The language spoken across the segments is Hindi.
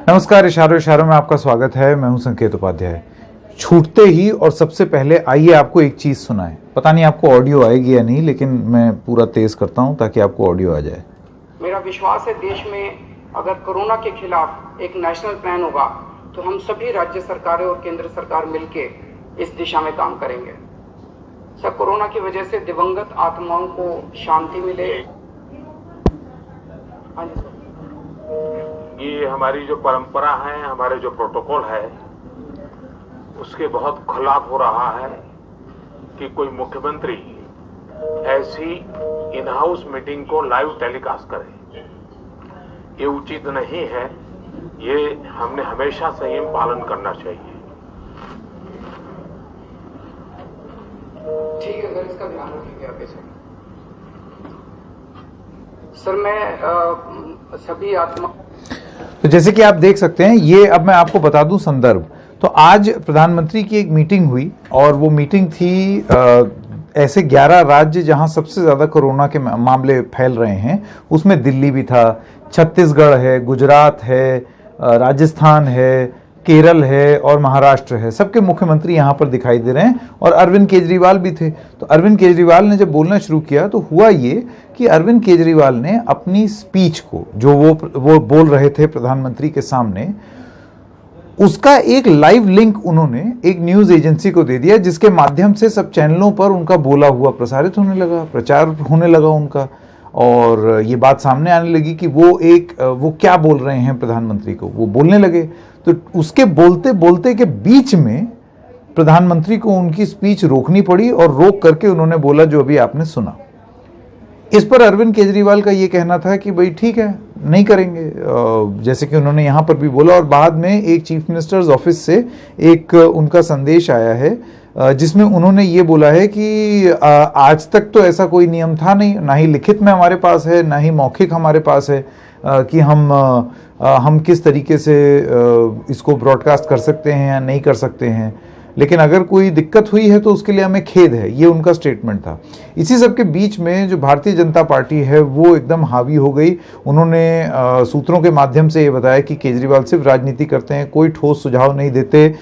नमस्कार, इशारों इशारों में आपका स्वागत है। मैं हूं संकेत उपाध्याय। छूटते ही और सबसे पहले आइए आपको एक चीज सुनाएं। पता नहीं आपको ऑडियो आएगी या नहीं, लेकिन मैं पूरा तेज करता हूं ताकि आपको ऑडियो आ जाए। मेरा विश्वास है देश में अगर कोरोना के खिलाफ एक नेशनल प्लान होगा तो हम सभी राज्य सरकारें और केंद्र सरकार मिलके इस दिशा में काम करेंगे। सर, कोरोना की वजह से दिवंगत आत्माओं को शांति मिले। हाँ जी सर। ये हमारी जो परंपरा है, हमारे जो प्रोटोकॉल है, उसके बहुत खिलाफ हो रहा है कि कोई मुख्यमंत्री ऐसी इन हाउस मीटिंग को लाइव टेलीकास्ट करे। ये उचित नहीं है। ये हमने हमेशा संयम पालन करना चाहिए। ठीक है सर, इसका ध्यान रखेंगे आगे से। सर, मैं सभी आत्मा तो जैसे कि आप देख सकते हैं, ये अब मैं आपको बता दूं संदर्भ। तो आज प्रधानमंत्री की एक मीटिंग हुई और वो मीटिंग थी ऐसे 11 राज्य जहां सबसे ज्यादा कोरोना के मामले फैल रहे हैं। उसमें दिल्ली भी था, छत्तीसगढ़ है, गुजरात है, राजस्थान है, केरल है और महाराष्ट्र है। सबके मुख्यमंत्री यहाँ पर दिखाई दे रहे हैं और अरविंद केजरीवाल भी थे। तो अरविंद केजरीवाल ने जब बोलना शुरू किया तो हुआ ये कि अरविंद केजरीवाल ने अपनी स्पीच को, जो वो बोल रहे थे प्रधानमंत्री के सामने, उसका एक लाइव लिंक उन्होंने एक न्यूज एजेंसी को दे दिया, जिसके माध्यम से सब चैनलों पर उनका बोला हुआ प्रसारित होने लगा, प्रचार होने लगा उनका। और ये बात सामने आने लगी कि वो क्या बोल रहे हैं प्रधानमंत्री को, वो बोलने लगे। तो उसके बोलते बोलते के बीच में प्रधानमंत्री को उनकी स्पीच रोकनी पड़ी और रोक करके उन्होंने बोला जो अभी आपने सुना। इस पर अरविंद केजरीवाल का ये कहना था कि भाई ठीक है, नहीं करेंगे, जैसे कि उन्होंने यहाँ पर भी बोला। और बाद में एक चीफ मिनिस्टर्स ऑफिस से एक उनका संदेश आया है जिसमें उन्होंने ये बोला है कि आज तक तो ऐसा कोई नियम था नहीं, ना ही लिखित में हमारे पास है, ना ही मौखिक हमारे पास है कि हम किस तरीके से इसको ब्रॉडकास्ट कर सकते हैं या नहीं कर सकते हैं। लेकिन अगर कोई दिक्कत हुई है तो उसके लिए हमें खेद है, ये उनका स्टेटमेंट था। इसी सब के बीच में जो भारतीय जनता पार्टी है वो एकदम हावी हो गई। उन्होंने सूत्रों के माध्यम से ये बताया कि केजरीवाल सिर्फ राजनीति करते हैं, कोई ठोस सुझाव नहीं देते,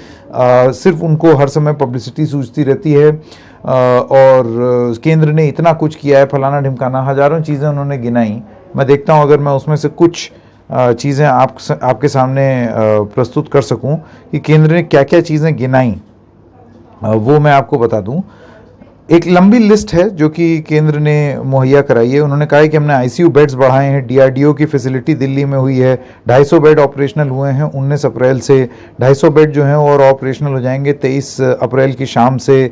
सिर्फ उनको हर समय पब्लिसिटी सूझती रहती है और केंद्र ने इतना कुछ किया है, फलाना ढिमकाना, हजारों चीज़ें उन्होंने गिनाई। मैं देखता हूँ अगर मैं उसमें से कुछ चीज़ें आपके सामने प्रस्तुत कर सकूं कि केंद्र ने क्या क्या चीज़ें गिनाई, वो मैं आपको बता दूं। एक लंबी लिस्ट है जो कि केंद्र ने मुहैया कराई है। उन्होंने कहा है कि हमने आईसीयू बेड्स बढ़ाए हैं, डीआरडीओ की फैसिलिटी दिल्ली में हुई है, 250 बेड ऑपरेशनल हुए हैं 19 अप्रैल से, 250 बेड जो हैं और ऑपरेशनल हो जाएंगे 23 अप्रैल की शाम से।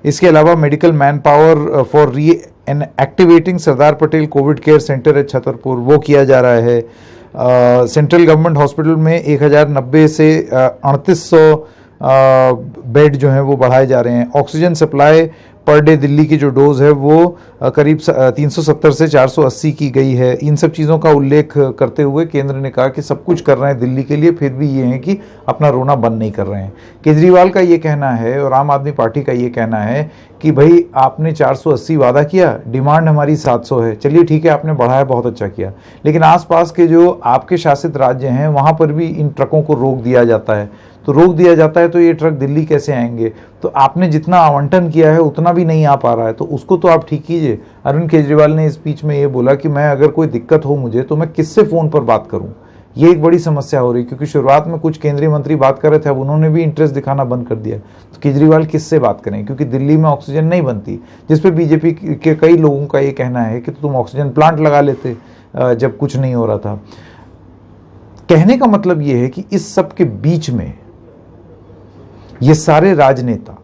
इसके अलावा मेडिकल मैन पावर फॉर री and activating Sardar Patel Covid care centre है छतरपुर, वो किया जा रहा है। सेंट्रल गवर्नमेंट हॉस्पिटल में 1090 से 3800 बेड जो हैं वो बढ़ाए जा रहे हैं। Oxygen supply per day Delhi की जो डोज है वो करीब 370 से 480 की गई है। इन सब चीज़ों का उल्लेख करते हुए केंद्र ने कहा कि सब कुछ कर रहे हैं दिल्ली के लिए, फिर भी ये है कि अपना रोना बंद नहीं कर रहे हैं। केजरीवाल का ये कहना है और आम आदमी पार्टी का ये कहना है कि भाई आपने 480 वादा किया, डिमांड हमारी 700 है, चलिए ठीक है आपने बढ़ाया, बहुत अच्छा किया, लेकिन आसपास के जो आपके शासित राज्य हैं वहाँ पर भी इन ट्रकों को रोक दिया जाता है। तो रोक दिया जाता है तो ये ट्रक दिल्ली कैसे आएंगे? तो आपने जितना आवंटन किया है उतना भी नहीं आ पा रहा है, तो उसको तो आप ठीक कीजिए। अरविंद केजरीवाल ने इस स्पीच में ये बोला कि मैं अगर कोई दिक्कत हो मुझे तो मैं किससे फ़ोन पर बात करूं? ये एक बड़ी समस्या हो रही, क्योंकि शुरुआत में कुछ केंद्रीय मंत्री बात कर रहे थे, अब उन्होंने भी इंटरेस्ट दिखाना बंद कर दिया। तो केजरीवाल किससे बात करें, क्योंकि दिल्ली में ऑक्सीजन नहीं बनती, जिस पे बीजेपी के कई लोगों का ये कहना है कि तुम ऑक्सीजन प्लांट लगा लेते जब कुछ नहीं हो रहा था। कहने का मतलब ये है कि इस सब के बीच में ये सारे राजनेता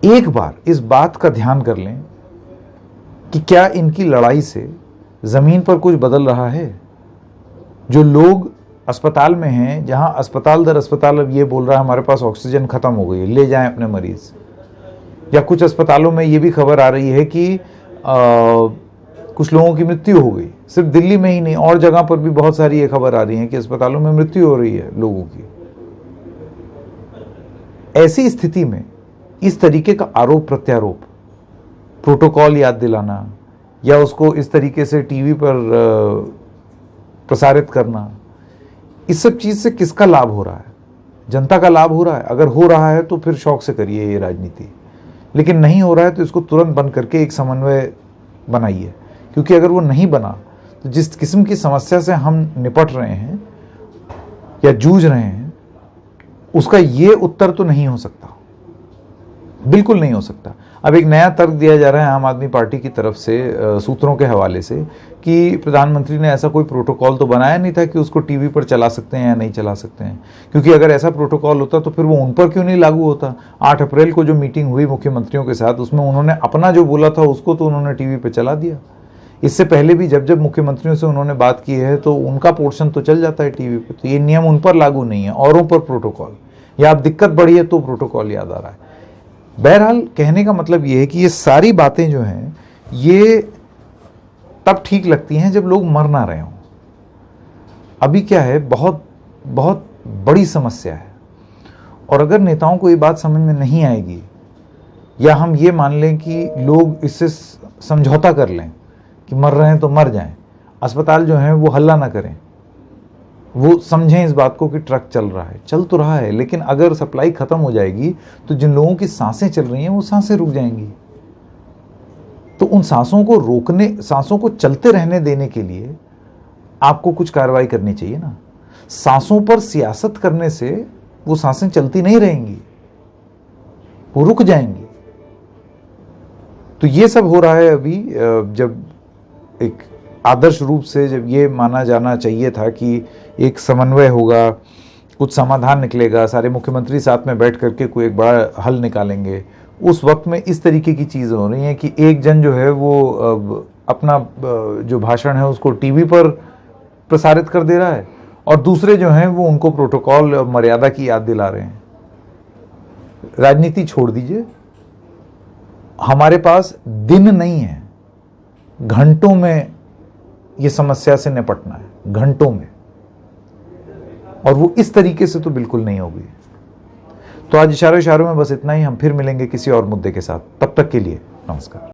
एक बार इस बात का ध्यान कर लें कि क्या इनकी लड़ाई से जमीन पर कुछ बदल रहा है। जो लोग अस्पताल में हैं, जहां अस्पताल दर अस्पताल अब ये बोल रहा है हमारे पास ऑक्सीजन खत्म हो गई है, ले जाएं अपने मरीज, या कुछ अस्पतालों में ये भी खबर आ रही है कि कुछ लोगों की मृत्यु हो गई। सिर्फ दिल्ली में ही नहीं, और जगह पर भी बहुत सारी ये खबर आ रही है कि अस्पतालों में मृत्यु हो रही है लोगों की। ऐसी स्थिति में इस तरीके का आरोप प्रत्यारोप, प्रोटोकॉल याद दिलाना या उसको इस तरीके से टीवी पर प्रसारित करना, इस सब चीज से किसका लाभ हो रहा है? जनता का लाभ हो रहा है? अगर हो रहा है तो फिर शौक से करिए ये राजनीति, लेकिन नहीं हो रहा है तो इसको तुरंत बंद करके एक समन्वय बनाइए, क्योंकि अगर वो नहीं बना तो जिस किस्म की समस्या से हम निपट रहे हैं या जूझ रहे हैं उसका ये उत्तर तो नहीं हो सकता, बिल्कुल नहीं हो सकता। अब एक नया तर्क दिया जा रहा है आम आदमी पार्टी की तरफ से सूत्रों के हवाले से कि प्रधानमंत्री ने ऐसा कोई प्रोटोकॉल तो बनाया नहीं था कि उसको टीवी पर चला सकते हैं या नहीं चला सकते हैं, क्योंकि अगर ऐसा प्रोटोकॉल होता तो फिर वो उन पर क्यों नहीं लागू होता। 8 अप्रैल को जो मीटिंग हुई मुख्यमंत्रियों के साथ, उसमें उन्होंने अपना जो बोला था उसको तो उन्होंने टीवी पर चला दिया। इससे पहले भी जब जब मुख्यमंत्रियों से उन्होंने बात की है तो उनका पोर्शन तो चल जाता है टीवी पे, तो ये नियम उन पर लागू नहीं है, औरों पर प्रोटोकॉल, या अब दिक्कत बढ़ी है तो प्रोटोकॉल याद आ रहा है। बहरहाल कहने का मतलब ये है कि ये सारी बातें जो हैं ये तब ठीक लगती हैं जब लोग मर ना रहे हों। अभी क्या है, बहुत बहुत बड़ी समस्या है, और अगर नेताओं को ये बात समझ में नहीं आएगी या हम ये मान लें कि लोग इससे समझौता कर लें कि मर रहे हैं तो मर जाएं, अस्पताल जो हैं वो हल्ला ना करें, वो समझें इस बात को कि ट्रक चल रहा है, चल तो रहा है, लेकिन अगर सप्लाई खत्म हो जाएगी तो जिन लोगों की सांसें चल रही हैं वो सांसें रुक जाएंगी। तो उन सांसों को रोकने, सांसों को चलते रहने देने के लिए आपको कुछ कार्रवाई करनी चाहिए ना। सांसों पर सियासत करने से वो सांसें चलती नहीं रहेंगी, वो रुक जाएंगी। तो ये सब हो रहा है अभी, जब एक आदर्श रूप से जब ये माना जाना चाहिए था कि एक समन्वय होगा, कुछ समाधान निकलेगा, सारे मुख्यमंत्री साथ में बैठ करके कोई एक बड़ा हल निकालेंगे, उस वक्त में इस तरीके की चीज़ें हो रही हैं कि एक जन जो है वो अपना जो भाषण है उसको टीवी पर प्रसारित कर दे रहा है और दूसरे जो हैं वो उनको प्रोटोकॉल और मर्यादा की याद दिला रहे हैं। राजनीति छोड़ दीजिए, हमारे पास दिन नहीं है, घंटों में ये समस्या से निपटना है, घंटों में, और वो इस तरीके से तो बिल्कुल नहीं होगी। तो आज इशारों में बस इतना ही। हम फिर मिलेंगे किसी और मुद्दे के साथ, तब तक के लिए नमस्कार।